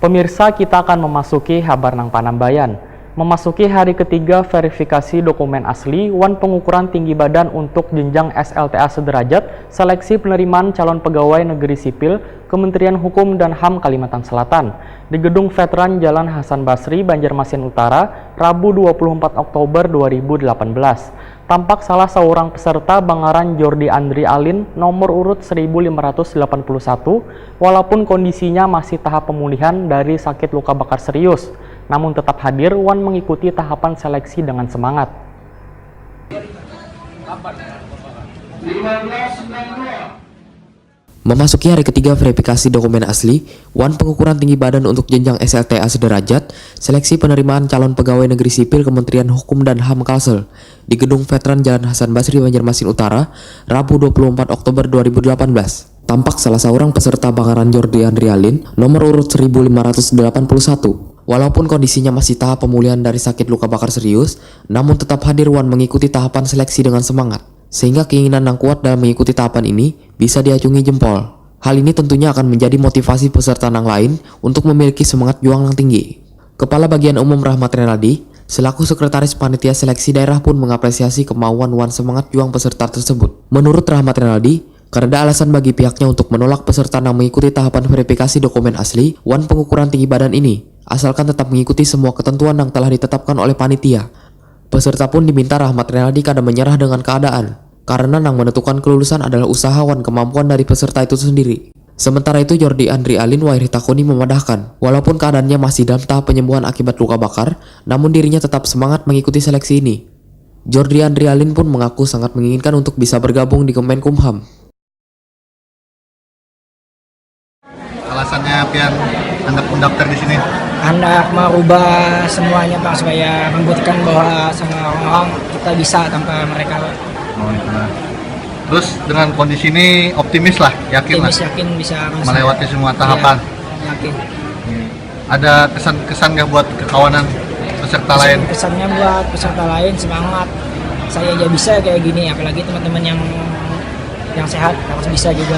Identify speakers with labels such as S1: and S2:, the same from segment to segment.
S1: Pemirsa, kita akan memasuki Habar Nang Panambayan. Memasuki hari ketiga verifikasi dokumen asli, wan pengukuran tinggi badan untuk jenjang SLTA sederajat, seleksi penerimaan calon pegawai negeri sipil, Kementerian Hukum dan HAM Kalimantan Selatan, di Gedung Veteran Jalan Hasan Basri, Banjarmasin Utara, Rabu 24 Oktober 2018. Tampak salah seorang peserta Bangaran Jordi Andri Alin nomor urut 1581, walaupun kondisinya masih tahap pemulihan dari sakit luka bakar serius, namun tetap hadir wan mengikuti tahapan seleksi dengan semangat.
S2: Memasuki hari ketiga verifikasi dokumen asli, wan pengukuran tinggi badan untuk jenjang SLTA sederajat, seleksi penerimaan calon pegawai negeri sipil Kementerian Hukum dan HAM Kalsel, di Gedung Veteran Jalan Hasan Basri, Banjarmasin Utara, Rabu 24 Oktober 2018. Tampak salah seorang peserta Bangaran Jordi Andri Alin, nomor urut 1581. Walaupun kondisinya masih tahap pemulihan dari sakit luka bakar serius, namun tetap hadir wan mengikuti tahapan seleksi dengan semangat. Sehingga keinginan yang kuat dalam mengikuti tahapan ini bisa diacungi jempol. Hal ini tentunya akan menjadi motivasi peserta yang lain untuk memiliki semangat juang yang tinggi. Kepala Bagian Umum Rahmat Renaldi, selaku Sekretaris Panitia Seleksi Daerah pun mengapresiasi kemauan wan semangat juang peserta tersebut. Menurut Rahmat Renaldi, karena ada alasan bagi pihaknya untuk menolak peserta yang mengikuti tahapan verifikasi dokumen asli wan pengukuran tinggi badan ini, asalkan tetap mengikuti semua ketentuan yang telah ditetapkan oleh panitia. Peserta pun diminta Rahmat Renaldi kada menyerah dengan keadaan, karena yang menentukan kelulusan adalah usaha wan kemampuan dari peserta itu sendiri. Sementara itu Jordi Andri Alin Wairi Takoni memadahkan, walaupun keadaannya masih dalam tahap penyembuhan akibat luka bakar, namun dirinya tetap semangat mengikuti seleksi ini. Jordi Andri Alin pun mengaku sangat menginginkan untuk bisa bergabung di Kemenkumham.
S3: Alasannya pian hendak mendaftar di sini?
S4: Hendak merubah semuanya Pak, supaya membuktikan bahwa sama orang-orang kita bisa tanpa mereka Pak.
S3: Oh, itu lah. Terus dengan kondisi ini optimis lah, yakin lah?
S4: Yakin bisa
S3: melewati semua tahapan?
S4: Ya, yakin.
S3: Ada kesan-kesan nggak buat kekawanan peserta lain?
S4: Kesannya buat peserta lain semangat. Saya aja bisa kayak gini, apalagi teman-teman yang sehat harus bisa juga.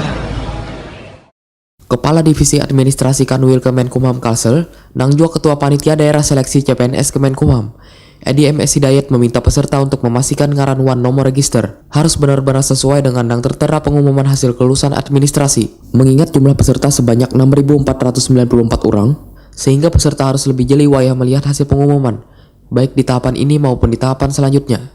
S2: Kepala Divisi Administrasi Kanwil Kemenkumham Kalsel, Nangjua Ketua Panitia Daerah Seleksi CPNS Kemenkumham, Edi MS Hidayat meminta peserta untuk memastikan ngaran wan nomor register harus benar-benar sesuai dengan yang tertera pengumuman hasil kelulusan administrasi, mengingat jumlah peserta sebanyak 6.494 orang, sehingga peserta harus lebih jeli wayah melihat hasil pengumuman, baik di tahapan ini maupun di tahapan selanjutnya.